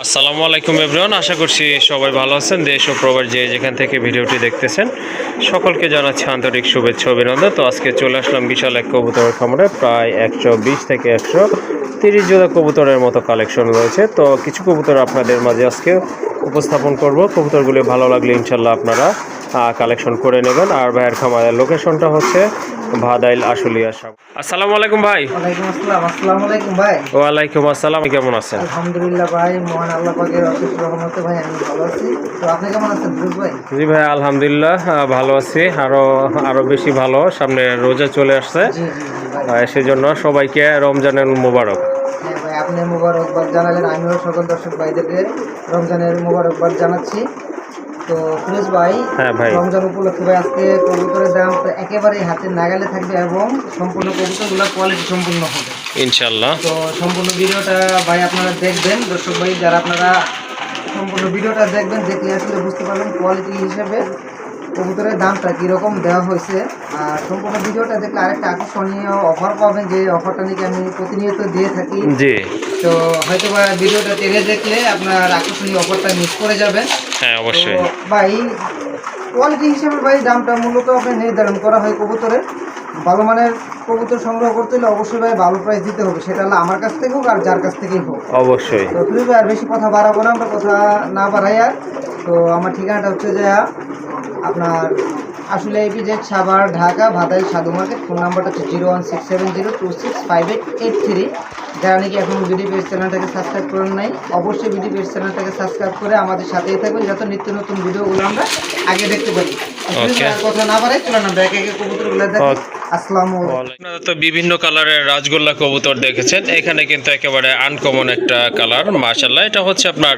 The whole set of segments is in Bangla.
আসসালামু আলাইকুম এভরিওয়ান, আশা করছি সবাই ভালো আছেন। দেশ ও প্রবাস যে যেখান থেকে ভিডিওটি দেখতেছেন সকলকে জানাচ্ছি আন্তরিক শুভেচ্ছা অভিনন্দন। তো আজকে চলে আসলাম বিশাল এক কবুতরের খামারে। প্রায় 120 থেকে 130 জোড়া কবুতরের মতো কালেকশন রয়েছে। তো কিছু কবুতর আপনাদের মাঝে আজকে উপস্থাপন করব। কবুতরগুলি ভালো লাগলে ইনশাল্লাহ আপনারা কালেকশন করে নেবেন। আর ভাইয়ের খামারের লোকেশনটা হচ্ছে ভাদাইল আশুলিয়া। আসসালামু আলাইকুম ভাই। ওয়ালাইকুম আসসালাম। আসসালামু আলাইকুম ভাই। ওয়ালাইকুম আসসালাম, কেমন আছেন? আলহামদুলিল্লাহ ভাই, মহান আল্লাহ পাকের অশেষ রহমতে ভাই আমি ভালো আছি। তো আপনি কেমন আছেন ফিরোজ ভাই? জি ভাই, আলহামদুলিল্লাহ ভালো আছি। আরো বেশি ভালো, সামনে রোজা চলে আসছে। জি জি ভাই, সেজন্য সবাইকে রমজানের মোবারক। হ্যাঁ ভাই, আপনি মোবারকবাদ জানালেন, আমিও সকল দর্শক ভাইদেরকে রমজানের মোবারকবাদ জানাচ্ছি। তো ফিরোজ ভাই, হ্যাঁ ভাই, রমজান উপলক্ষে ভাই আজকে কবুতরের দাম একেবারে হাতের নাগালে থাকবে এবং সম্পূর্ণ কবুতরগুলো কোয়ালিটি সম্পূর্ণ হবে ইনশাল্লাহ। তো সম্পূর্ণ ভিডিওটা ভাই আপনারা দেখবেন। দর্শক ভাই যারা আপনারা সম্পূর্ণ ভিডিওটা দেখবেন, দেখলে আসলে বুঝতে পারবেন কোয়ালিটি হিসেবে কবুতরের দামটা কীরকম দেওয়া হয়েছে। আর সম্পূর্ণ ভিডিওটা দেখলে আরেকটা আকর্ষণীয় অফার পাবেন, যে অফারটা নাকি আমি প্রতিনিয়ত দিয়ে থাকি। জি, তো হয়তো বা ভিডিওটা টেনে দেখলে আপনার আকর্ষণীয় অফারটা মিস করে যাবেন। হ্যাঁ অবশ্যই। তো ভাই কোয়ালিটি হিসেবে ভাই দামটা মূলত আপনার নির্ধারণ করা হয় কবুতরের। ভালো মানের কবুতর সংগ্রহ করতে হলে অবশ্যই ভাই ভালো প্রাইস দিতে হবে, সেটা হলো আমার কাছ থেকে হোক আর যার কাছ থেকেই হোক। অবশ্যই। তো ফিরোজ ভাই আর বেশি কথা বাড়াবো না, আমরা কথা না বাড়াই আর। তো আমার ঠিকানাটা হচ্ছে যে আপনার আসলে এপিজেড সাভার ঢাকা ভাদাইল সাধু মার্কেট। ফোন নাম্বারটা হচ্ছে 01670265883। যারা নাকি এখন বিডি পেজ চ্যানেলটাকে সাবস্ক্রাইব করেন নাই, অবশ্যই বিডি পেজ চ্যানেলটাকে সাবস্ক্রাইব করে আমাদের সাথেই থাকবেন, যাতে নিত্য নতুন ভিডিওগুলো আমরা আগে দেখতে পারি। কথা না বাড়াই চলেন আমরা একে একে কবুতরগুলো দেখি। আসসালামু আলাইকুম। আপনারা তো বিভিন্ন কালারের রাজগোল্লা কবুতর দেখেছেন, এখানে কিন্তু একেবারে আনকমন একটা কালার মাশাআল্লাহ। এটা হচ্ছে আপনার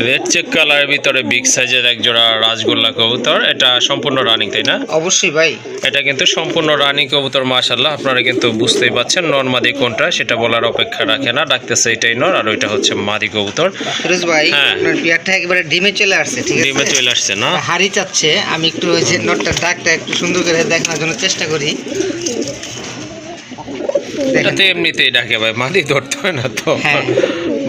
রেড চেক কালারের ভিতরে বিগ সাইজের এক জোড়া রাজগোল্লা কবুতর। এটা সম্পূর্ণ রানিং, তাই না? অবশ্যই ভাই, এটা কিন্তু সম্পূর্ণ রানিং কবুতর মাশাআল্লাহ। আপনারা কিন্তু বুঝতেই পাচ্ছেন নর মাদি কোনটা সেটা বলার অপেক্ষা রাখে না। ডাকতেছে এটাই নর আর ওইটা হচ্ছে মাদি কবুতর। ফিরোজ ভাই আপনার বিয়ারটা একেবারে ডিমে চলে আসছে, ঠিক আছে? ডিমে চলে আসছে না? হাড়ি চাচ্ছে, আমি একটু ওই যে নটটার ডাকটা একটু সুন্দর করে দেখানোর জন্য চেষ্টা করি। এটাতে এমনিতেই ডাকে ভাই, মাদি ধরতে হয় না তো।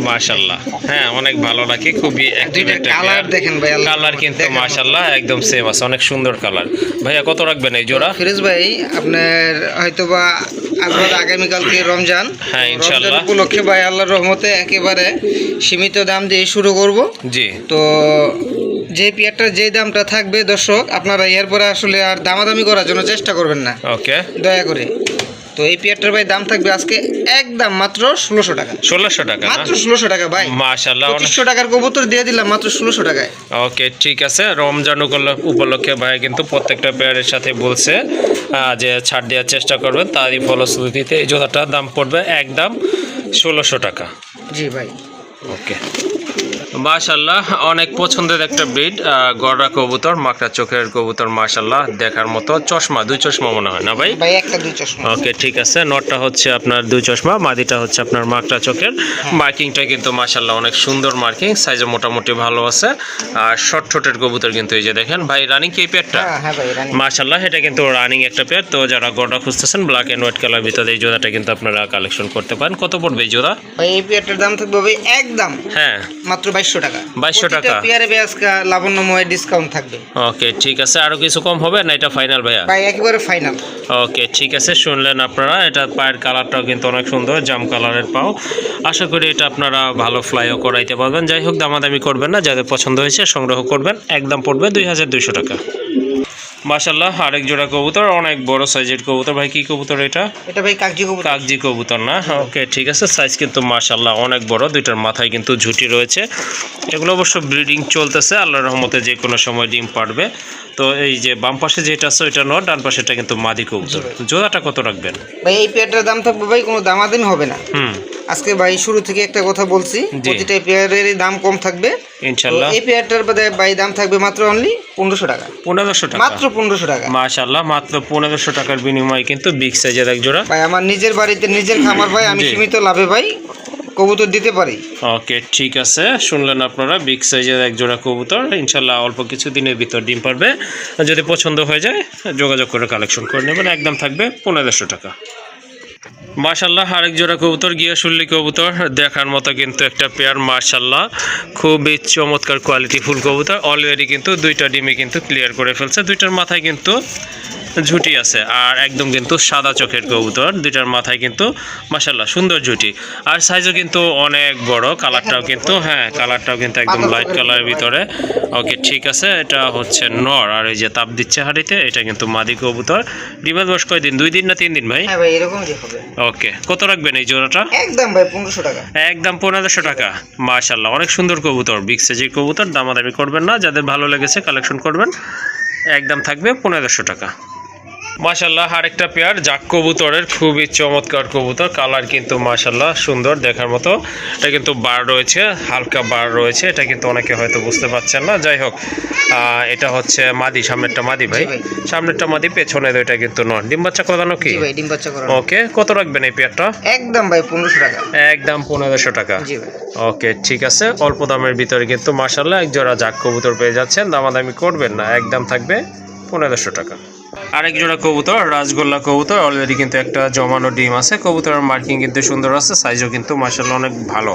মাশাআল্লাহ, হ্যাঁ অনেক ভালো লাগে, খুবই অ্যাক্টিভ একটা কালার দেখেন ভাই, কালার কিন্তু মাশাআল্লাহ একদম সেম আছে, অনেক সুন্দর কালার। ভাইয়া কত রাখবেন এই জোড়া? ফিরোজ ভাই আপনার হয়তোবা আগামীকালকে রমজান, হ্যাঁ ইনশাআল্লাহ উপলক্ষে ভাই আল্লাহর রহমতে একেবারে সীমিত দাম দিয়ে শুরু করব। জি, তো যে পেয়ারটার যে দামটা থাকবে দর্শক, আপনারা এরপরে আসলে আর দামাদামি করার জন্য চেষ্টা করবেন না, ওকে, দয়া করে। তো এই পেয়ারটার ভাই দাম থাকবে আজকে একদম মাত্র 1600 টাকা। 1600 টাকা, মাত্র 1600 টাকা ভাই, মাশাআল্লাহ। 2500 টাকার কবুতর দিয়ে দিলাম মাত্র 1600 টাকায়। ওকে ঠিক আছে, রমজান উপলক্ষে ভাই কিন্তু প্রত্যেকটা পেয়ারের সাথে বলছে যে ছাড় দেওয়ার চেষ্টা করবেন, তারই ফলশ্রুতিতে এই জোড়াটার দাম পড়বে একদম 1600 টাকা। জি ভাই, ওকে মাশাআল্লাহ, অনেক পছন্দের একটা ব্রিড গড়া কবুতর, মাকড়া চোখের কবুতর মাশাআল্লাহ, দেখার মতো। চশমা, দুই চশমা মনে হয় না ভাই? ভাই একটা দুই চশমা। ওকে ঠিক আছে, নটটা হচ্ছে আপনার দুই চশমা, মাদিটা হচ্ছে আপনার মাকড়া চোখের। মার্কিংটা কিন্তু মাশাআল্লাহ অনেক সুন্দর মার্কিং, সাইজে মোটামুটি ভালো আছে। আর শর্ট ঠোঁটের কবুতর কিন্তু এই যে দেখেন ভাই। রানিং কি এই পেয়ারটা? হ্যাঁ ভাই রানিং মাশাআল্লাহ, এটা কিন্তু রানিং একটা পেয়ার। তো যারা গড়া খুঁজতেছেন ব্ল্যাক এন্ড হোয়াইট কালার ভিতরে এই জোড়াটা কিন্তু আপনারা কালেকশন করতে পারেন। কত পড়বে এই জোড়া? ভাই এই পেয়ারটার দাম থাকবে ভাই একদম হ্যাঁ মাত্র 2200 টাকা। 2200 টাকা পেয়ারে আজকে লাবণ্যময় ডিসকাউন্ট থাকবে। ওকে ঠিক আছে, আরো কিছু কম হবে না? এটা ফাইনাল ভাইয়া? ভাই একেবারে ফাইনাল। ওকে ঠিক আছে, শুনলেন আপনারা। এটা পায়ের কালারটাও কিন্তু অনেক সুন্দর, জাম কালারের পাও। আশা করি এটা আপনারা ভালো ফ্লাইও করাইতে পারবেন। যাই হোক, দামাদামি করবেন না, যাদের পছন্দ হয়েছে সংগ্রহ করবেন। একদম পড়বে 2200 টাকা। মাশাআল্লাহ, আরেক জোড়া কবুতর, অনেক বড় সাইজের কবুতর। ভাই কি কবুতর এটা? এটা ভাই কাগজি কবুতর। কাগজি কবুতর না? ওকে ঠিক আছে, সাইজ কিন্তু মাশাআল্লাহ অনেক বড়, দুইটার মাথায় কিন্তু ঝুঁটি রয়েছে। এগুলো অবশ্য ব্রিডিং চলতেছে, আল্লাহর রহমতে যে কোনো সময় ডিম পারবে। তো এই যে বাম পাশে যেটা আছে ওইটা নর, ডান পাশেটা কিন্তু মাদি কবুতর। জোড়াটা কত রাখবেন ভাই? এই পেয়ারটার দাম থাকবে ভাই কোনো দামাদামি হবে না। আজকে ভাই শুরু থেকে একটা কথা বলছি, প্রতিটা পেয়ারের দাম কম থাকবে ইনশাআল্লাহ। এই পেয়ারটার ভাই দাম থাকবে মাত্র অনলি 1500 টাকা। 1500 টাকা, মাত্র 1500 টাকা। মাশাআল্লাহ, মাত্র 1500 টাকার বিনিময়ে কিন্তু বিগ সাইজের এক জোড়া। ভাই আমার নিজের বাড়িতে নিজের খামার ভাই, আমি সীমিত লাভে ভাই কবুতর দিতে পারি। ওকে ঠিক আছে, শুনলেন আপনারা, বিগ সাইজের এক জোড়া কবুতর ইনশাআল্লাহ অল্প কিছু দিনের ভিতর ডিম পারবে। যদি পছন্দ হয়ে যায় যোগাযোগ করে কালেকশন করে নেবেন। একদম থাকবে 1500 টাকা। মাশাল্লাহ আরেক জোড়া কবুতর গিয়াসুল্লি কবুতর দেখার মতো কিন্তু একটা পেয়ার মাশাল্লাহ খুবই চমৎকার কোয়ালিটি ফুল কবুতর অলরেডি কিন্তু দুইটা ডিমে কিন্তু ক্লিয়ার করে ফেলছে দুইটার মাথায় কিন্তু ঝুটি আছে আর একদম কিন্তু সাদা চোখের কবুতর দুইটার মাথায় কিন্তু মাশাল্লাহ সুন্দর ঝুটি আর সাইজও কিন্তু অনেক বড় কালারটাও কিন্তু কালারটাও কিন্তু একদম লাইট কালারের ভিতরে ওকে ঠিক আছে এটা হচ্ছে নর আর এই যে তাপ দিচ্ছে হাড়িতে এটা কিন্তু মাদি কবুতর ডিমের বয়স কয়দিন 2 দিন না 3 দিন ভাই হ্যাঁ ভাই এরকমই হবে ওকে কত রাখবেন এই জোড়াটা একদম ভাই 1500 টাকা একদম 1500 টাকা মাশাআল্লাহ অনেক সুন্দর কবুতর বিগ সাইজের কবুতর দামাদামি করবেন না যাদের ভালো লেগেছে কালেকশন করবেন একদম থাকবে 1500 টাকা মাশাআল্লাহ আরেকটা পেয়ার জাক কবুতরের খুবই চমৎকার কবুতর কালার কিন্তু মাশাআল্লাহ সুন্দর দেখার মতো এটা কিন্তু বার রয়েছে হালকা বার রয়েছে এটা কিন্তু অনেকে হয়তো বুঝতে পারছেন না যাই হোক এটা হচ্ছে মাদি সামনেরটা মাদি ভাই সামনেরটা মাদি পেছনে এটা কিন্তু নন ডিম বাচ্চা করানো কি জি ভাই ডিম বাচ্চা করানো ওকে কত রাখবেন এই পেয়ারটা একদম ভাই 1500 টাকা একদম 1500 টাকা জি ভাই ওকে ঠিক আছে অল্প দামের ভিতরে কিন্তু মাশাআল্লাহ এক জোড়া জাক কবুতর পেয়ে যাচ্ছেন দামাদামি করবেন না একদম থাকবে 1500 টাকা আরেক জোড়া কবুতর রাজগোল্লা কবুতর অলরেডি কিন্তু একটা জমানো ডিম আছে কবুতরের মার্কিং কিন্তু সুন্দর আছে সাইজও কিন্তু মাশাআল্লাহ অনেক ভালো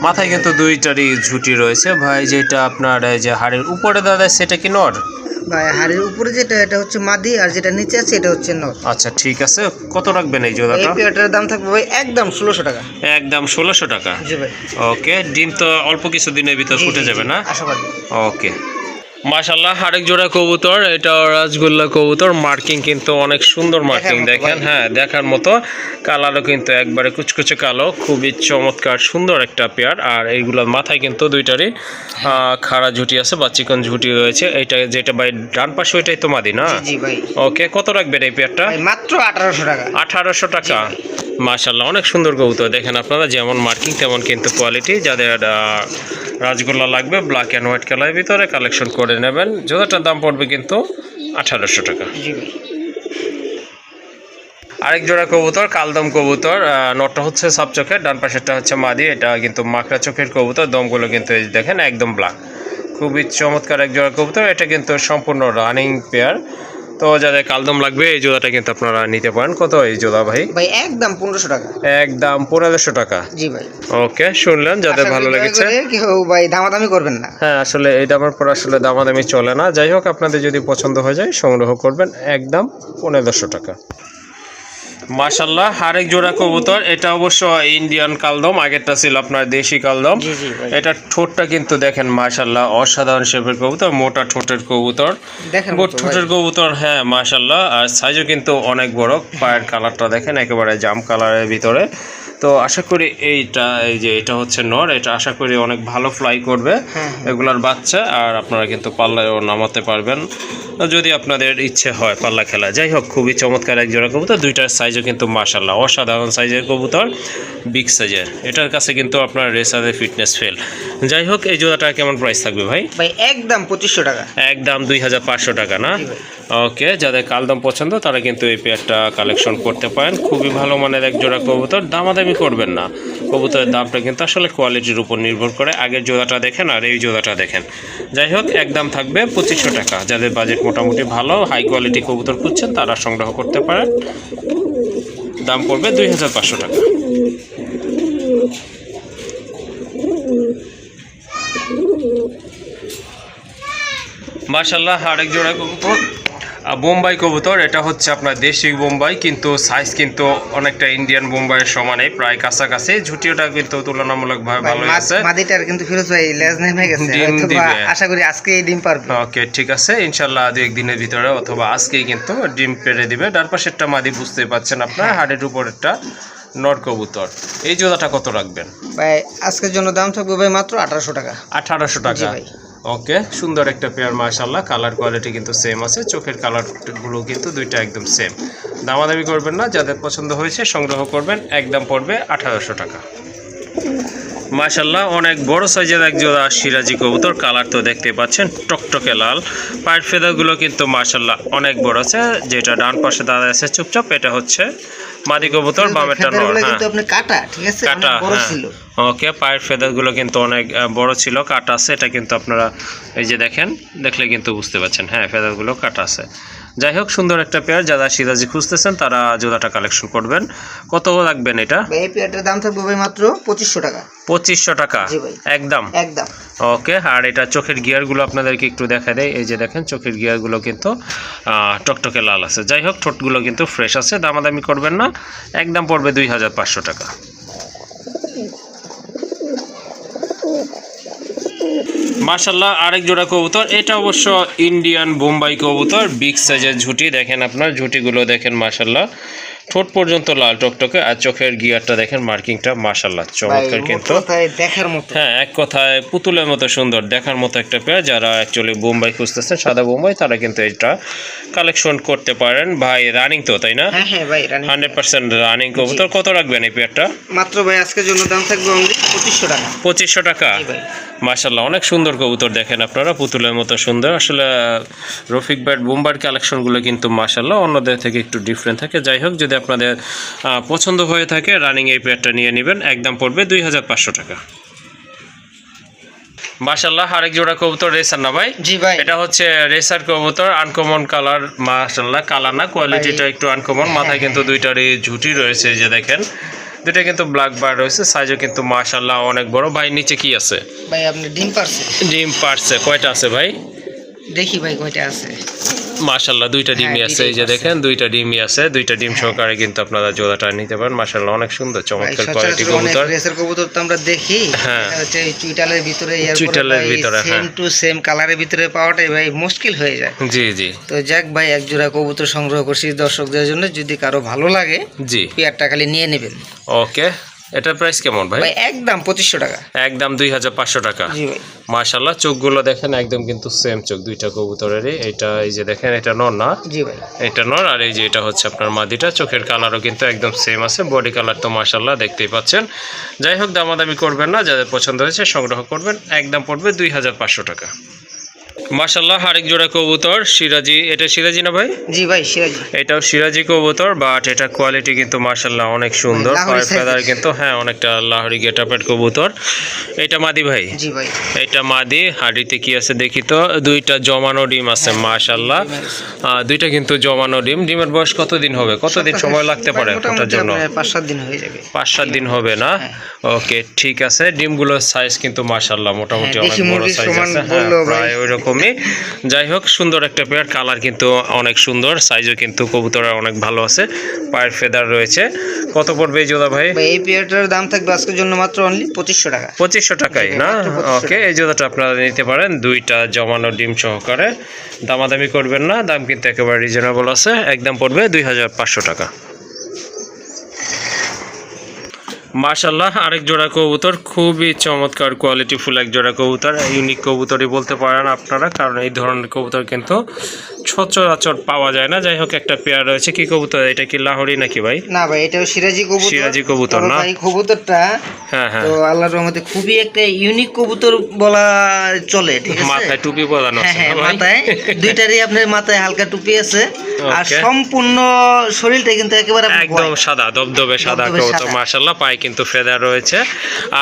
মাথায় কিন্তু দুইটারই ঝুটি রয়েছে ভাই যেটা আপনার এই যে হাড়ের উপরে দাদা সেটা কি নর ভাই হাড়ের উপরে যেটা এটা হচ্ছে মাদি আর যেটা নিচে আছে এটা হচ্ছে নর আচ্ছা ঠিক আছে কত রাখবেন এই জোড়াটা এই পেয়ারটার দাম থাকবে ভাই একদম 1600 টাকা একদম 1600 টাকা জি ভাই ওকে ডিম তো অল্প কিছু দিনের ভিতর ফুটে যাবে না আশাবাদী ওকে মাশাআল্লাহ আরেক জোড়া কবুতর এটা রাজগোল্লা কবুতর মার্কিং কিন্তু অনেক সুন্দর মার্কিং দেখেন দেখার মতো কালারও কিন্তু একবারে কুচকুচে কালো খুবই চমৎকার সুন্দর একটা পেয়ার আর এইগুলোর মাথায় কিন্তু দুইটারই খাড়া ঝুটি আছে বা চিকন ঝুটি রয়েছে এইটা যেটা ভাই ডান পাশে ওইটাই তো মাদি না জি ভাই ওকে কত রাখবেন এই পেয়ারটা মাত্র 1800 টাকা 1800 টাকা মাশাআল্লাহ অনেক সুন্দর কবুতর দেখেন আপনারা যেমন মার্কিং তেমন কিন্তু কোয়ালিটি যাদের রাজগোল্লা লাগবে ব্ল্যাক অ্যান্ড হোয়াইট কালারের ভিতরে কালেকশন করে নেবেন জোড়াটার দাম পড়বে কিন্তু 1800 টাকা জি ভাই আরেক জোড়া কবুতর কালদম কবুতর নটটা হচ্ছে সাপ চোখের ডান পাশেরটা হচ্ছে মাদি এটা কিন্তু মাকড়া চোখের কবুতর দমগুলো কিন্তু এই দেখেন একদম ব্ল্যাক খুবই চমৎকার এক জোড়া কবুতর এটা কিন্তু সম্পূর্ণ রানিং পেয়ার তো যাদের কালদম লাগবে এই জোড়াটা কিন্তু আপনারা নিতে পারেন কত এই জোড়া ভাই ভাই একদম 1500 টাকা একদম 1500 টাকা জি ভাই ওকে শুনলেন যাদের ভালো লেগেছে কেউ ভাই দামাদামি করবেন না হ্যাঁ আসলে এই দামের পর আসলে দামাদামি চলে না যাই হোক আপনাদের যদি পছন্দ হয়ে যায় সংগ্রহ করবেন একদম 1500 টাকা মাশাআল্লাহ আরেক জোড়া কবুতর এটা অবশ্য ইন্ডিয়ান কালদম আগেরটা ছিল আপনার দেশি কালদম এটা ঠোঁটটা কিন্তু দেখেন মাশাআল্লাহ অসাধারণ শেপের কবুতর মোটা ঠোঁটের কবুতর দেখেন ঠোঁটের কবুতর হ্যাঁ মাশাআল্লাহ আর সাইজও কিন্তু অনেক বড় পায়ের কালারটা দেখেন একেবারে জাম কালারের ভিতরে তো আশা করি এইটা এই যে এটা হচ্ছে নর এটা আশা করি অনেক ভালো ফ্লাই করবে এগুলার বাচ্চা আর আপনারা কিন্তু পাল্লায়ও নামাতে পারবেন যদি আপনাদের ইচ্ছে হয় পাল্লা খেলা যাই হোক খুবই চমৎকার এক জোড়া কবুতর দুইটার সাইজও কিন্তু মাশাআল্লাহ অসাধারণ সাইজের কবুতর বিগ সাইজের এটার কাছে কিন্তু আপনার রেসারের ফিটনেস ফেল যাই হোক এই জোড়াটা কেমন প্রাইস থাকবে ভাই ভাই একদম 2500 টাকা একদম 2500 টাকা না ওকে যাদের কালদম পছন্দ তারা কিন্তু এই পেয়ারটা কালেকশন করতে পারেন খুবই ভালো মানের এক জোড়া কবুতর দামাদামি করবেন না কবুতরের দামটা কিন্তু আসলে কোয়ালিটির উপর নির্ভর করে আগের জোড়াটা দেখেন আর এই জোড়াটা দেখেন যাই হোক একদম থাকবে 2500 টাকা যাদের বাজেট মোটামুটি ভালো হাই কোয়ালিটি কবুতর খুঁজছেন তারা সংগ্রহ করতে পারেন দাম পড়বে 2500 টাকা মাশাআল্লাহ আরেক জোড়া কবুতর বোম্বাই কবুতর এটা হচ্ছে আপনার দেশি বোম্বাই কিন্তু সাইজ কিন্তু অনেকটা ইন্ডিয়ান বোম্বাইয়ের সমানে প্রায় কাছাকাছি ঝুটিওটা কিন্তু তুলনামূলকভাবে ভালো আছে মাদিটার কিন্তু ফিরোজ ভাই লেজ নেমে গেছে আশা করি আজকে এই ডিম পারবে ওকে ঠিক আছে ইনশাআল্লাহ দুই একদিনের ভিতরে অথবা আজকেই কিন্তু ডিম পেড়ে দিবে ডান পাশেরটা মাদি বুঝতে পাচ্ছেন আপনার হাড়ের উপরেরটা নর কবুতর এই জোড়াটা কত রাখবেন ভাই আজকের জন্য দাম থাকবে ভাই মাত্র 1800 টাকা 1800 টাকা ওকে সুন্দর একটা পেয়ার মাশাআল্লাহ কালার কোয়ালিটি কিন্তু সেম আছে চোখের কালারগুলো কিন্তু দুইটা একদম সেম দামাদামি করবেন না যাদের পছন্দ হয়েছে সংগ্রহ করবেন একদম পড়বে 1800 টাকা মাশাআল্লাহ অনেক বড় সাইজের এক জোড়া সিরাজি কবুতর কালার তো দেখতে পাচ্ছেন টকটকে লাল পায়ের ফেদারগুলো কিন্তু মাশাআল্লাহ অনেক বড় আছে যেটা ডান পাশে দাঁড়ায় আছে চুপচাপ এটা হচ্ছে মাদি কবুতর বামেরটা নর হ্যাঁ আপনি কাটা ঠিক আছে কাটা বড় ছিল ওকে পায়ের ফেদারগুলো কিন্তু অনেক বড় ছিল কাটা আছে এটা কিন্তু আপনারা এই যে দেখেন দেখলে কিন্তু বুঝতে পারছেন হ্যাঁ ফেদারগুলো কাটা আছে যাই হোক সুন্দর একটা পেয়ার, যারা সিরাজি খুঁজতেছেন তারা জোড়াটা কালেকশন করবেন। কত রাখবেন এটা? ভাই এই পেয়ারটার দাম থাকবে ভাই মাত্র 2500 টাকা। 2500 টাকা জি ভাই, একদম। একদম। ওকে, আর এটা চোখের গিয়ারগুলো আপনাদেরকে একটু দেখা দেয়। এই যে দেখেন চোখের গিয়ারগুলো কিন্তু টকটকে লাল আছে। যাই হোক ঠোঁটগুলো কিন্তু ফ্রেশ আছে, দামাদামি করবেন না, একদম পড়বে 2500 টাকা। মাশাআল্লাহ, আরেক জোড়া কবুতর, এটা অবশ্য ইন্ডিয়ান বোম্বাই কবুতর, বিগ সাইজের ঝুটি। দেখেন আপনার ঝুটিগুলো দেখেন মাশাআল্লাহ, ঠোঁট পর্যন্ত লাল টকটকে, আর চোখের গিয়ারটা দেখেন মার্কিংটা মাশাআল্লাহ চমৎকার কিন্তু দেখার মতো। হ্যাঁ, এক কথায় পুতুলের মতো সুন্দর, দেখার মতো একটা পেয়ার। যারা অ্যাকচুয়ালি বোম্বাই খুঁজতেছেন, সাদা বোম্বাই, তারা কিন্তু এটা কালেকশন করতে পারেন। ভাই রানিং তো, তাই না? হ্যাঁ ভাই, 100% রানিং কবুতর। কত রাখবেন এই পেয়ারটা? মাত্র ভাই আজকের জন্য দাম থাকবে অনলি 2500 টাকা। 2500 টাকা। মাশাআল্লাহ, অনেক সুন্দর কবুতর দেখেন আপনারা, পুতুলের মতো সুন্দর। আসলে রফিক ভাইয়ের বোম্বার কালেকশনগুলো কিন্তু মাশাআল্লাহ অন্যদের থেকে একটু ডিফারেন্ট থাকে। যাই হোক, যদি আপনাদের পছন্দ হয়ে থাকে রানিং এই পেয়ারটা নিয়ে নেবেন, একদম পড়বে 2500 টাকা। মাশাআল্লাহ, আরেক জোড়া কবুতর রেসার না ভাই? জি ভাই, এটা হচ্ছে রেসার কবুতর, আনকমন কালার। মাশাআল্লাহ, কালার না, কোয়ালিটিটা একটু আনকমন। মাথায় কিন্তু দুইটারই ঝুঁটি রয়েছে, এই যে দেখেন দুইটা কিন্তু ব্ল্যাক বার রয়েছে, সাইজও কিন্তু মাশাআল্লাহ অনেক বড়। ভাই নিচে কি আছে? ভাই আপনি ডিম পারছে? ডিম পারছে, কয়টা আছে ভাই? দেখি ভাই কয়টা আছে। মাশাআল্লাহ, দুইটা ডিমই আছে, এই যে দেখেন দুইটা ডিমই আছে। দুইটা ডিম সহকারে কিন্তু আপনারা জোড়াটা নিতে পারেন। মাশাআল্লাহ অনেক সুন্দর চমৎকার কোয়ালিটি কবুতর। রেসার কবুতর তো আমরা দেখি, হ্যাঁ, হচ্ছে এই চুইটালের ভিতরে, চুইটালের ভিতরে সেম টু সেম কালারের ভিতরে পাওয়াটাই ভাই মুশকিল হয়ে যায়। জি জি। তো যাক ভাই, এক জোড়া কবুতর সংগ্রহ করছি দর্শকদের জন্য, যদি কারো ভালো লাগে জি পেয়ারটা খালি নিয়ে নেবেন। ওকে, এটার প্রাইস কেমন ভাই? ভাই একদম 2500 টাকা। একদম 2500 টাকা। জি ভাই। মাশাআল্লাহ, চোখগুলো দেখেন একদম কিন্তু সেম চোখ দুইটা কবুতরেরই। এটা এই যে দেখেন, এটা নর না? জি ভাই, এটা নর, আর এই যে এটা হচ্ছে আপনার মাদিটা। চোখের কালারও কিন্তু একদম সেম আছে, বডি কালার তো মাশাআল্লাহ দেখতেই পাচ্ছেন। যাই হোক, দামাদামি করবেন না, যাদের পছন্দ হয়েছে সংগ্রহ করবেন, একদম পড়বে 2500 টাকা। মাশাআল্লাহ, আরেক জোড়া কবুতর সিরাজি। এটা সিরাজি না ভাই? জি ভাই, সিরাজি। এটাও সিরাজি কবুতর, বাট এটা কোয়ালিটি কিন্তু মাশাআল্লাহ অনেক সুন্দর। পায়ের ফেদার কিন্তু হ্যাঁ অনেকটা লাহোরি গেটআপের কবুতর। এটা মাদি ভাই? জি ভাই, এটা মাদি। হাড়িতে কি আছে দেখি তো, দুইটা জমানো ডিম আছে মাশাআল্লাহ। দুইটা কিন্তু জমানো ডিম। ডিমের বয়স কতদিন হবে, কতদিন সময় লাগতে পারে ওটার জন্য? 5-7 দিন হয়ে যাবে। 5-7 দিন হবে না? ওকে, ঠিক আছে। ডিমগুলোর সাইজ কিন্তু মাশাআল্লাহ মোটামুটি অনেক বড় সাইজ আছে, হ্যাঁ প্রায় ওইরকম। যাই হোক, সুন্দর একটা পেয়ার, কালার কিন্তু অনেক সুন্দর, সাইজও কিন্তু কবুতরের অনেক ভালো আছে, পায়ের ফেদার রয়েছে। কত পড়বে এই জোড়া ভাই? এই পেয়ারটার দাম থাকবে আজকের জন্য মাত্র অনলি 2500 টাকা। 2500 টাকাই না? ওকে, এই জোড়াটা আপনারা নিতে পারেন, দুইটা জমানো ডিম সহকারে। দামাদামি করবেন না, দাম কিন্তু একেবারে রিজনেবল আছে, একদম পড়বে 2500 টাকা। মাশাআল্লাহ, আরেক জোড়া কবুতর, খুবই চমৎকার কোয়ালিটি ফুল এক জোড়া কবুতর। ইউনিক কবুতরই বলতে পারেন আপনারা, কারণ এই ধরনের কবুতর কিন্তু সচরাচর পাওয়া যায় না। যাই হোক, একটা পেয়ার রয়েছে। কি কবুতর এটা? কি লাহোরি নাকি ভাই? না ভাই, এটাও সিরাজি কবুতর। সিরাজি কবুতর না? এই কবুতরটা হ্যাঁ হ্যাঁ, তো আল্লাহর রহমতে খুবই একটা ইউনিক কবুতর বলা চলে, ঠিক আছে? মাথায় টুপি বাঁধানো আছে হ্যাঁ, না ভাই? মাথায় দুইটারই আপনার মাথায় হালকা টুপি আছে, আর সম্পূর্ণ শরীরটা কিন্তু একেবারে একদম সাদা দবদবে সাদা কবুতর মাশাআল্লাহ। পায়ে কিন্তু ফেদার রয়েছে,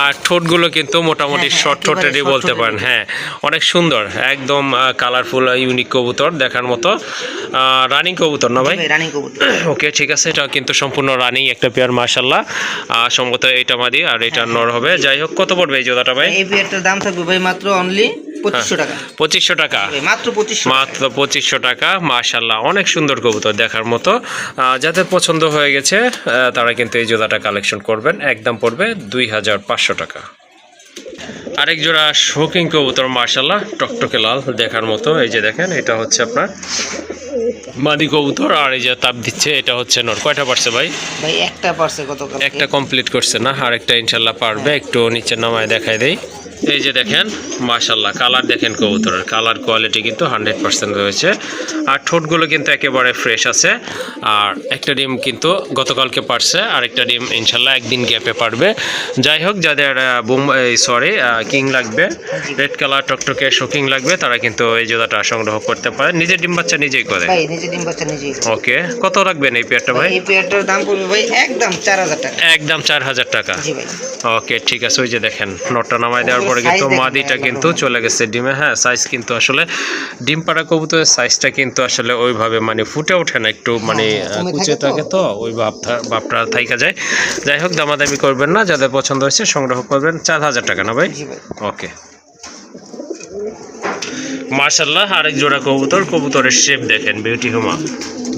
আর ঠোঁটগুলো কিন্তু মোটামুটি শর্ট ঠোঁটেরই বলতে পারেন। হ্যাঁ, অনেক সুন্দর, একদম কালারফুল ইউনিক কবুতর, দেখার মতো। রানিং কবুতর না ভাই? রানিং কবুতর। ওকে, ঠিক আছে, এটা কিন্তু সম্পূর্ণ রানিং একটা পেয়ার মাশাআল্লাহ। সম্ভবত এটা মাদি আর এটা নর হবে। যাই হোক, কত পড়বে এই জোড়াটা ভাই? এই পেয়ারটার দাম থাকবে ভাই মাত্র অনলি 2500 টাকা। 2500 টাকা? মাত্র 2500, মাত্র 2500 টাকা। মাশাআল্লাহ, অনেক সুন্দর কবুতর, দেখার মতো। যাদের পছন্দ হয়ে গেছে তারা কিন্তু এই জোড়াটা কালেকশন করবেন, একদম পড়বে 2500 টাকা। আরেক জোড়া শৌকিং কবুতর মাশাআল্লাহ, টকটকে লাল, দেখার মতো। এই যে দেখেন, এটা হচ্ছে আপনার মাদি কবুতর, আর এই যে তাপ দিচ্ছে এটা হচ্ছে নর। কয়টা পারছে ভাই? ভাই একটা পারছে গতকাল। একটা কমপ্লিট করছে না, আরেকটা ইনশাআল্লাহ পারবে। একটু নিচে নামায় দেখাই দেই। এই যে দেখেন মাশাআল্লাহ, কালার দেখেন কবুতরের, কালার কোয়ালিটি কিন্তু 100% রয়েছে, আর ঠোঁটগুলো কিন্তু একেবারে ফ্রেশ আছে। আর একটা ডিম কিন্তু গতকালকে পারছে, আর একটা ডিম ইনশাআল্লাহ একদিন গ্যাপে পারবে। যাই হোক, যাদের কিং লাগবে, রেড কালার টকটকে শোকিং লাগবে, তারা কিন্তু এই জোড়াটা সংগ্রহ করতে পারে। নিজের ডিম বাচ্চা নিজেই করে? ভাই নিজে ডিম বাচ্চা নিজেই। ওকে, কত রাখবেন এই পেয়ারটা ভাই? এই পেয়ারটার দাম পড়বে ভাই একদম 4000 টাকা। একদম 4000 টাকা? জি ভাই। ওকে, ঠিক আছে। ওই যে দেখেন, নটটা নামায় দেওয়ার পর তারপরে কিন্তু দেখেন মাদিটা ভাই, কিন্তু চলে গেছে ডিমে। হ্যাঁ, সাইজ কিন্তু আসলে ডিম পাড়া কবুতরের সাইজটা কিন্তু আসলে ওইভাবে মানে ফুটে ওঠে না, একটু মানে কমে কুচে থাকে তো। থাকে তো ওই ভাবটা থাইকা যায়। যাই হোক, দামাদামি করবেন না, যাদের পছন্দ হয়েছে সংগ্রহ করবেন। 4000 টাকা না ভাই? জি ভাই। ওকে, মাশাআল্লাহ আরেক জোড়া কবুতর। কবুতরের শেপ দেখেন, বিউটি হুমা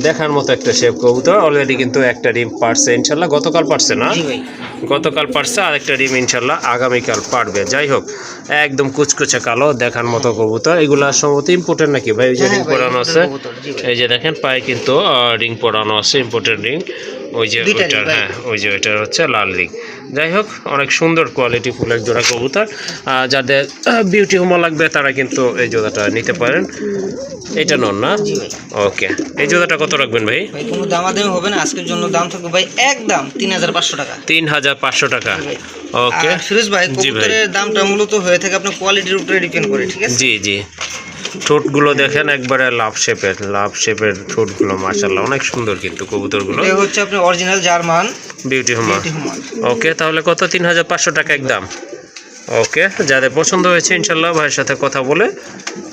দেখার মতো একটা শেপ কবুতর। অলরেডি কিন্তু একটা ডিম পারছে ইনশাল্লাহ, গতকাল পারছে না? জি ভাই। গতকাল পারছে, আরেকটা ডিম ইনশাল্লাহ আগামীকাল পারবে। যাই হোক, একদম কুচকুচে কালো দেখার মতো কবুতর। এগুলা সম্ভবত ইম্পোর্টেড নাকি ভাই? ওই যে রিং পরানো আছে, এই যে দেখেন পায়ে কিন্তু রিং পরানো আছে, ইম্পোর্টেড রিং। ওই যে ওইটার, হ্যাঁ ওই যে ওইটার হচ্ছে লাল রিং। যাই হোক, অনেক সুন্দর কোয়ালিটি ফুল এক জোড়া কবুতর। যাদের বিউটি হোমা লাগবে তারা কিন্তু এই জোড়াটা নিতে পারেন। এটা নন না? ওকে, এই জোড়াটা কত রাখবেন ভাই? ভাই কোনো দামাদামি হবে না, আজকের জন্য দাম থাকবে ভাই একদম 3500 টাকা। 3500 টাকা। ওকে ফিরোজ ভাই, জি ভাই। কবুতরের দামটা মূলত হয়ে থাকে আপনার কোয়ালিটির উপরে ডিপেন্ড করে, ঠিক আছে? জি জি, ঠোঁটগুলো দেখেন একবারে লাভ শেপের ঠোঁটগুলো, মাশাআল্লাহ অনেক সুন্দর কিন্তু কবুতরগুলো। এটা হচ্ছে আপনার অরিজিনাল জার্মান বিউটি হুমা। ওকে, তাহলে কত? 3500 টাকা একদম। ওকে, যাদের পছন্দ হয়েছে ইনশাল্লাহ ভাইয়ের সাথে কথা বলে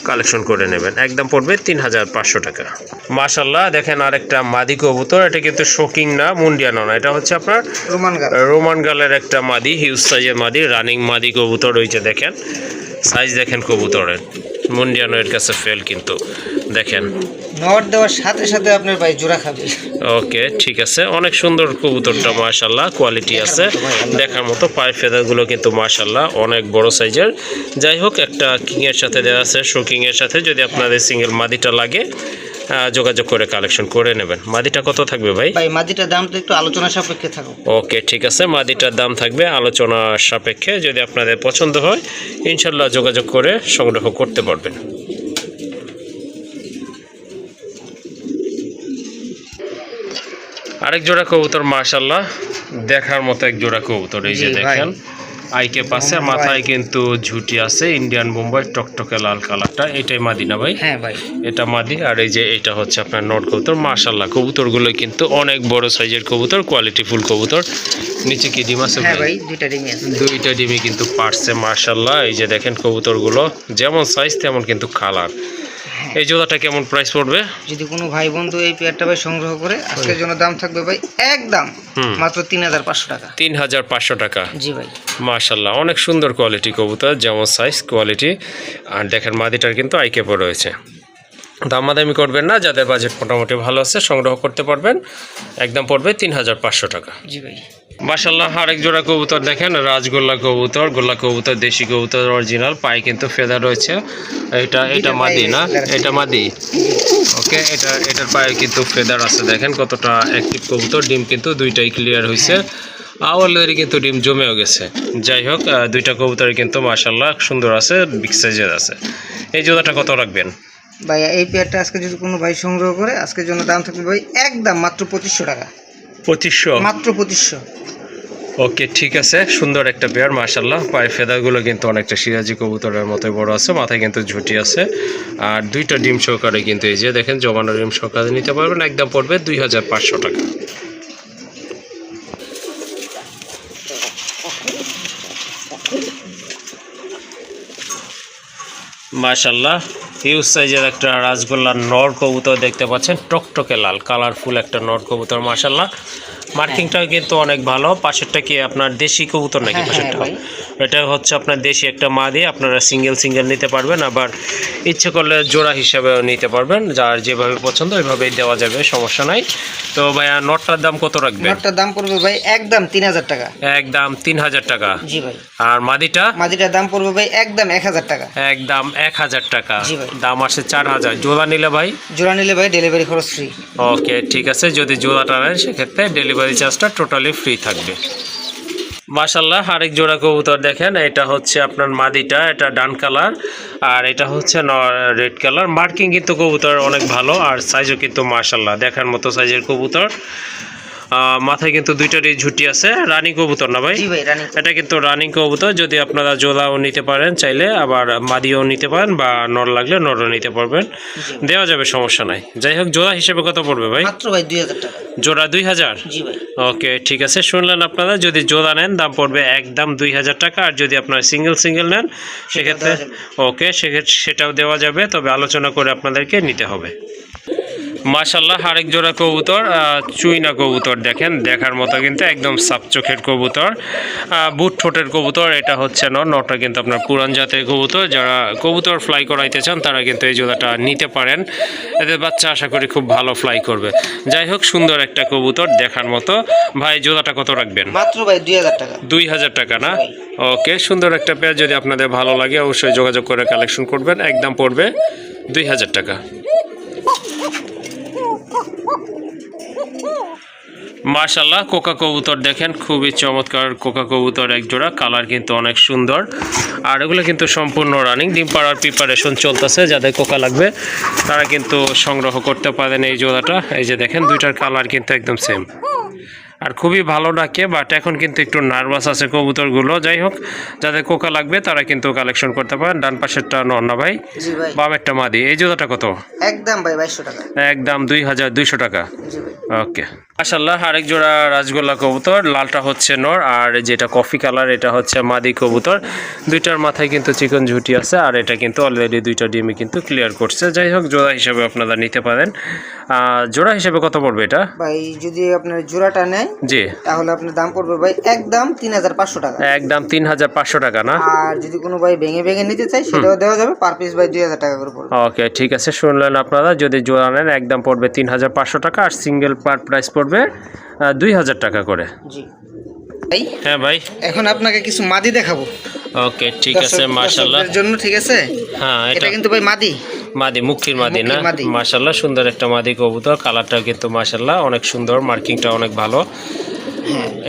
কালেকশন করে নেবেন। একদম পড়বে 3500 টাকা। মাশাআল্লাহ দেখেন আরেকটা মাদি কবুতর। এটা কিন্তু শোকিং না, মুন্ডিয়ানো না, এটা হচ্ছে আপনার রোমান গালের একটা মাদি, হিউজ সাইজের মাদি, রানিং মাদি কবুতর। ওই যে দেখেন সাইজ দেখেন কবুতরের, মুন্ডিয়ানো এর কাছে ফেল কিন্তু দেখেন। নট দেওয়ার সাথে সাথে আপনার ভাই জোড়া খাবে। ওকে ঠিক আছে, অনেক সুন্দর কবুতরটা, মাশাআল্লাহ কোয়ালিটি আছে দেখার মতো। পায়ের ফেদারগুলো কিন্তু মাশাআল্লাহ অনেক বড় সাইজের। যাই হোক, একটা কিংয়ের সাথে দেওয়া আছে, শোকিংয়ের সাথে। যদি আপনাদের সিঙ্গেল মাদিটা লাগে যোগাযোগ করে কালেকশন করে নেবেন। মাদিটা কত থাকবে ভাই? ভাই মাদিটার দাম তো একটু আলোচনা সাপেক্ষে থাকুক। ওকে ঠিক আছে, মাদিটার দাম থাকবে আলোচনা সাপেক্ষে। যদি আপনাদের পছন্দ হয় ইনশাল্লাহ যোগাযোগ করে সংগ্রহ করতে পারবেন। আরেক জোড়া কবুতর মাশাআল্লাহ দেখার মতো এক জোড়া কবুতর। এই যে দেখেন আইকে পাশে, মাথায় কিন্তু ঝুটি আছে, ইন্ডিয়ান বোম্বাই টকটকে লাল কালারটা। এটাই মাদি না ভাই? হ্যাঁ ভাই, এটা মাদি। আর এই যে এটা হচ্ছে আপনার নট কবুতর। মাশাআল্লাহ কবুতরগুলো কিন্তু অনেক বড় সাইজের কবুতর, কোয়ালিটি ফুল কবুতর। নিচে কি ডিম আছে হ্যাঁ ভাই? ভাই, দুইটা ডিমই আছে। দুইটা ডিমই কিন্তু পারছে মাশাআল্লাহ। এই যে দেখেন কবুতরগুলো যেমন সাইজ তেমন কিন্তু কালার। এই জোড়াটা কেমন প্রাইস পড়বে? যদি কোনো ভাই বন্ধু এই পেয়ারটা ভাই সংগ্রহ করে, আজকের জন্য দাম থাকবে ভাই একদম মাত্র 3500 টাকা। 3500 টাকা। জি ভাই। মাশাআল্লাহ অনেক সুন্দর কোয়ালিটি কবুতর, যেমন সাইজ কোয়ালিটি। আর দেখেন মাদিটার কিন্তু আইকেপও রয়েছে। দামাদামি করবেন না, যাদের বাজেট মোটামুটি ভালো আছে সংগ্রহ করতে পারবেন। একদম পড়বে 3500 টাকা। জি ভাই। মাশাআল্লাহ আরেক জোড়া কবুতর দেখেন, রাজগোল্লা কবুতর, গোল্লা কবুতর, দেশি কবুতর অরিজিনাল। পায়ে কিন্তু ফেদার রয়েছে। এটা মাদি না? এটা মাদি। ওকে, এটার পায়ে কিন্তু ফেদার আছে। দেখেন কতটা অ্যাক্টিভ কবুতর। ডিম কিন্তু দুইটাই ক্লিয়ার হয়েছে, অলরেডি কিন্তু ডিম জমেও গেছে। যাই হোক, দুইটা কবুতরই কিন্তু মাশাআল্লাহ সুন্দর আছে, বিগ সাইজের আছে। এই জোড়াটা কত রাখবেন ভাইয়া? এই পেয়ারটা আজকে যদি কোনো ভাই সংগ্রহ করে, আজকের জন্য দাম থাকবে ভাই একদম মাত্র 2500 টাকা। 2500? মাত্র 2500। ওকে ঠিক আছে, সুন্দর একটা পেয়ার মাশাআল্লাহ। পায়ের ফেদারগুলো কিন্তু অনেকটা সিরাজি কবুতরের মতো বড় আছে, মাথায় কিন্তু ঝুটি আছে। আর দুইটা ডিম সহকারে কিন্তু এই যে দেখেন জমানো ডিম সহকারে নিতে পারবেন। একদম পড়বে 2500 টাকা। মাশাআল্লাহ হিউজ সাইজের একটা রাজগোল্লার নর কবুতর দেখতে পাচ্ছেন, টকটকে লাল কালারফুল একটা নর কবুতর মাশাআল্লাহ। মার্কিংটা কিন্তু অনেক ভালো। পাশেরটা কি আপনার দেশি কবুতর নাকি? পাশেরটা এটা হচ্ছে আপনার দেশি একটা মাদি। আপনারা সিঙ্গেল নিতে পারবেন, আবার ইচ্ছে করলে জোড়া হিসাবেও নিতে পারবেন। যার যেভাবে পছন্দ ওইভাবেই দেওয়া যাবে, সমস্যা নাই। তো ভাইয়া নটটার দাম কত রাখবেন? নটটার দাম পড়বে ভাই একদম 3000 টাকা। একদম 3000 টাকা? জি ভাই। আর মাদিটার দাম পড়বে ভাই একদম 1000 টাকা। একদম 1000 টাকা। জি ভাই। দাম আসে 4000। জোড়া নিলে ভাই? জোড়া নিলে ভাই ডেলিভারি খরচ ফ্রি। ওকে ঠিক আছে, যদি জোড়াটা নেন সেক্ষেত্রে ডেলিভারি চার্জটা টোটালি ফ্রি থাকবে। মাশাআল্লাহ আরেক জোড়া কবুতর দেখেন, এটা হচ্ছে আপনার মাদিটা, এটা ডান কালার, আর এটা হচ্ছে রেড কালার। মার্কিং কিন্তু কবুতর অনেক ভালো, আর সাইজও কিন্তু মাশাআল্লাহ দেখার মতো সাইজের কবুতর। মাথায় কিন্তু দুইটারই ঝুটি আছে, রানিং কবুতর না ভাই? জি ভাই রানিং। এটা কিন্তু রানিং কবুতর, যদি আপনারা জোড়াও নিতে পারেন চাইলে, আবার মাদিও নিতে পারেন, বা নর লাগলে নরও নিতে পারবেন, দেওয়া যাবে, সমস্যা নাই। যাই হোক, জোড়া হিসেবে কত পড়বে ভাই? মাত্র ভাই 2000 টাকা। জোড়া 2000? জি ভাই। ওকে, ঠিক আছে, শুনলেন আপনারা, যদি জোড়া নেন দাম পড়বে একদম 2000 টাকা, আর যদি আপনারা সিঙ্গেল নেন সেক্ষেত্রে ওকে, সেক্ষেত্রে সেটাও দেওয়া যাবে, তবে আলোচনা করে আপনাদেরকে নিতে হবে। মাশাল্লাহ, আরেক জোড়া কবুতর, চুইনা কবুতর, দেখেন দেখার মতো কিন্তু একদম সাপ চোখের কবুতর, বুট ঠোঁটের কবুতর। এটা হচ্ছে নটা কিন্তু আপনার পুরান জাতের কবুতর। যারা কবুতর ফ্লাই করাইতে চান তারা কিন্তু এই জোড়াটা নিতে পারেন, এদের বাচ্চা আশা করি খুব ভালো ফ্লাই করবে। যাই হোক, সুন্দর একটা কবুতর দেখার মতো। ভাই জোড়াটা কত রাখবেন? মাত্র ভাই 2000 টাকা। 2000 টাকা না? ওকে, সুন্দর একটা পেয়ার, যদি আপনাদের ভালো লাগে অবশ্যই যোগাযোগ করে কালেকশন করবেন, একদম পড়বে 2000 টাকা। মাশাল্লাহ, কোকা কবুতর দেখেন, খুবই চমৎকার কোকা কবুতর এক জোড়া, কালার কিন্তু অনেক সুন্দর, আর এগুলো কিন্তু সম্পূর্ণ রানিং, ডিম পাড়ার প্রিপারেশন চলতেছে। যাদের কোকা লাগবে তারা কিন্তু সংগ্রহ করতে পারেন এই জোড়াটা। এই যে দেখেন, দুইটার কালার কিন্তু একদম সেম, আর খুবই ভালো ডাকে, বাট এখন কিন্তু একটু নার্ভাস আছে কবুতরগুলো। যাই হোক, যাদের কোকা লাগবে তারা কিন্তু কালেকশন করতে পারেন। ডান পাশেরটা নর না ভাই? জি ভাই। বামেরটা মাদি। এই জোড়াটা কত? একদম ভাই 2200 টাকা। একদম 2200 টাকা। জি ভাই। ওকে, মাশাল্লাহ, আরেক জোড়া রাজগোল্লা কবুতর, লালটা হচ্ছে নর, আর যেটা কফি কালার এটা হচ্ছে মাদি কবুতর। দুইটার মাথায় কিন্তু চিকন ঝুটি আছে, আর এটা কিন্তু অলরেডি দুইটা ডিমে কিন্তু ক্লিয়ার করছে। যাই হোক, জোড়া হিসেবে আপনারা নিতে পারেন। জোড়া হিসেবে কত পড়বে এটা ভাই? যদি আপনার জোড়াটা নেয় জি, তাহলে আপনার দাম পড়বে ভাই একদম 3500 টাকা। একদম 3500 টাকা না? আর যদি কোনো ভাই ভেঙে নিতে চাই সেটাও দেওয়া যাবে, পার পিস ভাই 2000 টাকা করে পড়বে। ওকে, ঠিক আছে, শুনলেন আপনারা, যদি জোড়া নেন একদম পড়বে 3500 টাকা, আর সিঙ্গেল পার প্রাইস পড়বে 2000 টাকা করে। জি ভাই। হ্যাঁ ভাই, এখন আপনাকে কিছু মাদি দেখাবো। ওকে, ঠিক আছে, মাশাল্লাহ। দর্শকদের জন্য, ঠিক আছে? হ্যাঁ, এটা কিন্তু ভাই মাদি, মাদি, মুখির মাদি না? মুখির মাদি। মাশাল্লাহ, সুন্দর একটা মাদি কবুতর, কালারটা কিন্তু মাশাল্লাহ অনেক সুন্দর, মার্কিংটা অনেক ভালো।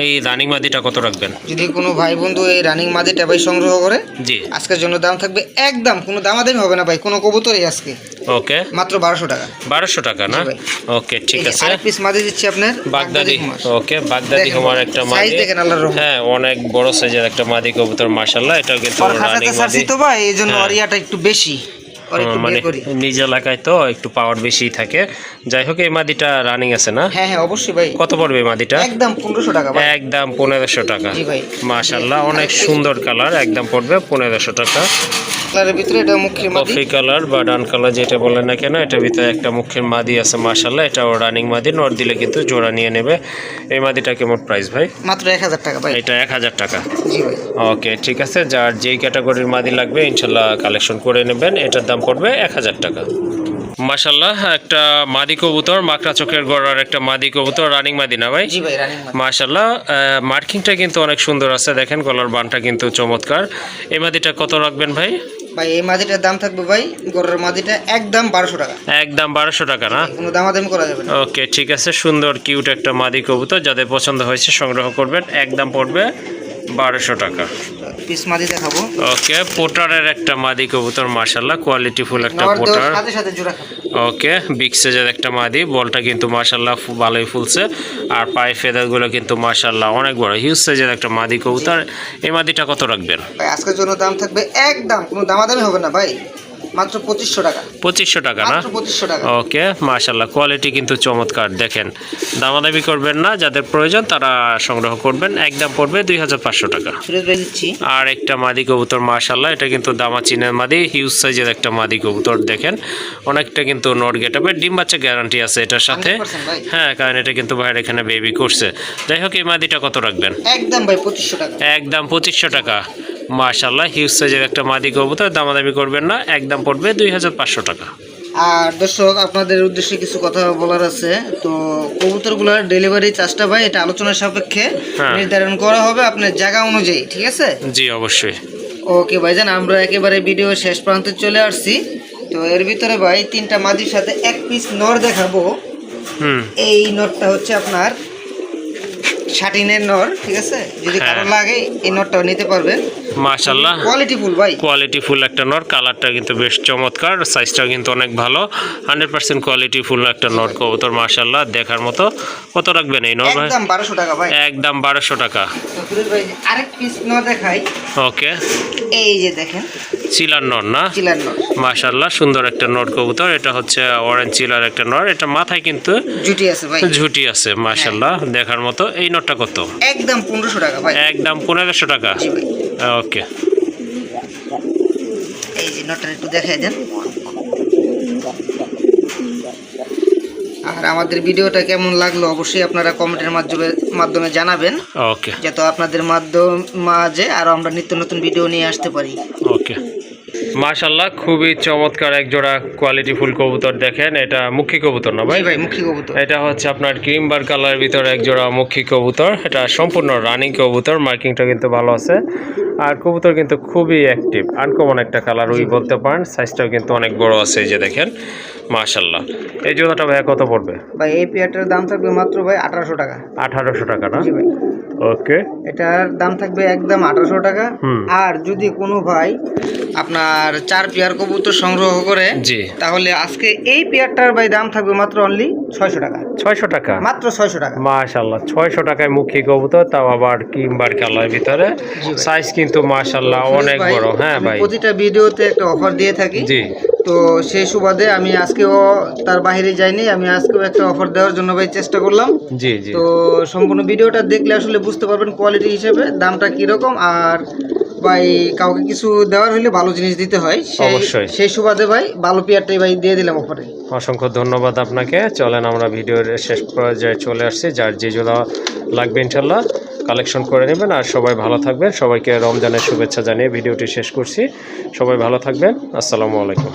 এই রানিং মাদিটা কত রাখবেন? যদি কোনো ভাই বন্ধু এই রানিং মাদিটা ভাই সংগ্রহ করে, জি, আজকের জন্য দাম থাকবে একদম, কোনো দামাদামি হবে না ভাই, কোনো কবুতরই আজকে ওকে, মাত্র 1200 টাকা। 1200 টাকা না? জি ভাই। ওকে, ঠিক আছে, আরেক পিস মাদি দিচ্ছি আপনার, বাগদাদি। হুমার। ওকে, বাগদাদি হুমার একটা সাইজ মাদি, দেখেন আল্লাহর রহমত। হ্যাঁ, অনেক বড় সাইজের একটা মাদি কবুতর, মাশাল্লাহ, এটাও কিন্তু আর খাঁচাতে রানিং ছাড়ছি মাদি। তো ভাই, এই জন্য হ্যাঁ। অরিয়াটা একটু বেশি, আর একটু মানে বের করি। নিজ এলাকায় তো একটু পাওয়ার বেশি থাকে। যাই হোক, এই মাদিটা রানিং আছে না? হ্যাঁ হ্যাঁ অবশ্যই ভাই। কত পড়বে এই মাদিটা? একদম 1500 টাকা ভাই। একদম 1500 টাকা। জি ভাই। মাশাল্লাহ, অনেক সুন্দর কালার, একদম পড়বে 1500 টাকা। কালারের ভিতরে এটা মুখের মাদি, কফি কালার বা ডান কালার যেটা বলেন না কেন, এটার ভিতরে একটা মুখের মাদি আছে, মাশাল্লাহ, এটাও রানিং মাদি, নর দিলে কিন্তু জোড়া নিয়ে নেবে। এই মাদিটা কেমন প্রাইস ভাই? মাত্র 1000 টাকা ভাই। এটা 1000 টাকা। জি ভাই। ওকে, ঠিক আছে, যার যেই ক্যাটাগরির মাদি লাগবে ইনশাল্লাহ কালেকশন করে নেবেন। এটার দাম পড়বে 1000 টাকা। মাশাল্লাহ, একটা মাদি কবুতর, মাকড়া চোখের গড়ার একটা মাদি কবুতর, রানিং মাদি না ভাই? জি ভাই রানিং মাদি। মাশাল্লাহ, মার্কিংটা কিন্তু অনেক সুন্দর আছে, দেখেন গলার বানটা কিন্তু চমৎকার। এই মাদিটা কত রাখবেন ভাই? ভাই এই মাদিটার দাম থাকবে ভাই, গরের মাদিটা একদম 1200 টাকা। একদম 1200 টাকা না? কোনো দামাদামি করা যাবে না। ওকে, ঠিক আছে, সুন্দর কিউট একটা মাদি কবুতর, যাদের পছন্দ হয়েছে সংগ্রহ করবেন, একদম পড়বে 1200 টাকা। পিস মাদি দেখাবো। ওকে, পোটারের একটা মাদি কবুতর, মাশাল্লাহ, কোয়ালিটিফুল একটা নর দেওয়ার পোটার। সাথে সাথে জোড়া খাবে। ওকে, বিগ সাইজের একটা মাদি, বলটা কিন্তু মাশাল্লাহ ভালোই ফুলছে, আর পায়ে ফেদারগুলো কিন্তু মাশাল্লাহ অনেক বড়, হিউজ সাইজের একটা মাদি কবুতর। এই মাদিটা কত রাখবেন? ভাই আজকের জন্য দাম থাকবে একদম, কোনো দামাদামি হবে না ভাই, মাত্র 2500 টাকা। 2500 টাকা না? মাত্র 2500 টাকা। ওকে, মাশাল্লাহ, কোয়ালিটি কিন্তু চমৎকার, দেখেন, দামাদামি করবেন না, যাদের প্রয়োজন তারা সংগ্রহ করবেন, একদম পড়বে 2500 টাকা। ফিরোজ ভাই দিচ্ছি। আর একটা মাদি কবুতর, মাশাল্লাহ, এটা কিন্তু দামাচিনের মাদি, হিউজ সাইজের একটা মাদি কবুতর, দেখেন অনেকটা কিন্তু নট গেটাবে, ডিম বাচ্চা গ্যারান্টি আছে এটার সাথে। 100% ভাই। হ্যাঁ, কারণ এটা কিন্তু ভাইয়ের এখানে বেবি করছে। যাই হোক, এই মাদিটা কত রাখবেন? একদম ভাই 2500 টাকা। একদম 2500 টাকা। মাশাল্লাহ, হিউজ সাইজের একটা মাদি কবুতর, দামাদামি করবেন না, একদম পড়বে 2500 টাকা। আর দর্শক আপনাদের উদ্দেশ্যে কিছু কথা বলার আছে। তো কবুতরগুলোর ডেলিভারি চার্জটা ভাই এটা আলোচনার সাপেক্ষে হ্যাঁ। নির্ধারণ করা হবে আপনার জায়গা অনুযায়ী, ঠিক আছে? জি, অবশ্যই। ওকে ভাইজান, আমরা একেবারে ভিডিও শেষ প্রান্তে চলে আসছি। তো এর ভিতরে ভাই 3টা মাদির সাথে এক পিস নর দেখাবো। হুম, এই নরটা হচ্ছে আপনার শাটিনের নর, ঠিক আছে? যদি কারো লাগে এই নরটাও নিতে পারবেন। মাশাআল্লাহ কোয়ালিটি ফুল ভাই, কোয়ালিটি ফুল একটা নর, কালারটা কিন্তু বেশ চমৎকার, সাইজটাও কিন্তু অনেক ভালো, 100% কোয়ালিটি ফুল একটা নর কবুতর মাশাআল্লাহ দেখার মতো। কত রাখবেন এই নর ভাই? একদম 1200 টাকা ভাই। একদম 1200 টাকা। তো ফিরোজ ভাই আরেক পিস নর দেখাই। ওকে, এই যে দেখেন চিলার নর না? চিলার নর মাশাআল্লাহ সুন্দর একটা নর কবুতর। এটা হচ্ছে অরেঞ্জ চিলার একটা নর, এটা মাথায় কিন্তু জুটি আছে ভাই, ঝুটি আছে মাশাআল্লাহ দেখার মতো। এই নরটা কত? একদম 1500 টাকা ভাই। একদম 1500 টাকা। জি ভাই। ওকে, এই যে নটটা একটু দেখাই দেন। আর আমাদের ভিডিওটা কেমন লাগলো অবশ্যই আপনারা কমেন্টের মাধ্যমে জানাবেন, ওকে, যাতে আপনাদের মাঝে আরো আমরা নিত্য নতুন ভিডিও নিয়ে আসতে পারি। ওকে। মাশাআল্লাহ খুবই চমৎকার এক জোড়া কোয়ালিটি ফুল কবুতর। দেখেন এটা মুখী কবুতর না ভাই? জি ভাই, মুখী কবুতর। এটা হচ্ছে আপনার ক্রিম বার কালারের ভিতরে এক জোড়া মুখী কবুতর। এটা সম্পূর্ণ রানিং কবুতর, মার্কিংটা কিন্তু ভালো আছে। আর কবুতর কিন্তু খুবই অ্যাক্টিভ, আনকমন একটা কালার ওই বলতে পারেন। সাইজটাও কিন্তু অনেক বড় আছে, এই যে দেখেন মাশাআল্লাহ। এই জোড়াটা ভাইয়া কত পড়বে? ভাই এই পেয়ারটার দাম থাকবে মাত্র ভাই 1800 টাকা। 1800 টাকা না? জি ভাই। ওকে, এটার দাম থাকবে একদম 1800 টাকা। আর যদি কোনো ভাই আপনার 4 পেয়ার কবুতর সংগ্রহ করে, জি, তাহলে আজকে এই পেয়ারটার ভাই দাম থাকবে মাত্র অনলি 600 টাকা। 600 টাকা? মাত্র 600 টাকা। মাশাআল্লাহ 600 টাকায় মুখী কবুতর, তাও আবার কিংবার কালার ভিতরে। সাইজ কিন্তু মাশাআল্লাহ অনেক বড়। হ্যাঁ ভাই, প্রতিটা ভিডিওতে একটা অফার দিয়ে থাকি। জি, তো সেই সুবাদে আমি আজকেও তার বাইরে যাইনি, আমি আজকেও একটা অফার দেওয়ার জন্য ভাই চেষ্টা করলাম। জি, জি। তো সম্পূর্ণ ভিডিওটা দেখলে আসলে বুঝতে পারবেন কোয়ালিটি হিসেবে দামটা কিরকম। আর ভাই কাউকে কিছু দেওয়ার হলে ভালো জিনিস দিতে হয়, অবশ্যই। সেই সুবাদে ভাই ভালো পেয়ারটাই ভাই দিয়ে দিলাম অফারে। অসংখ্য ধন্যবাদ আপনাকে। চলেন আমরা ভিডিওর শেষ পর্যায়ে চলে আসছি। যার যে জোড়া লাগবে ইনশাল্লাহ কালেকশন করে নেবেন। আর সবাই ভালো থাকবেন। সবাইকে রমজানের শুভেচ্ছা জানিয়ে ভিডিওটি শেষ করছি। সবাই ভালো থাকবেন। আসসালামু আলাইকুম।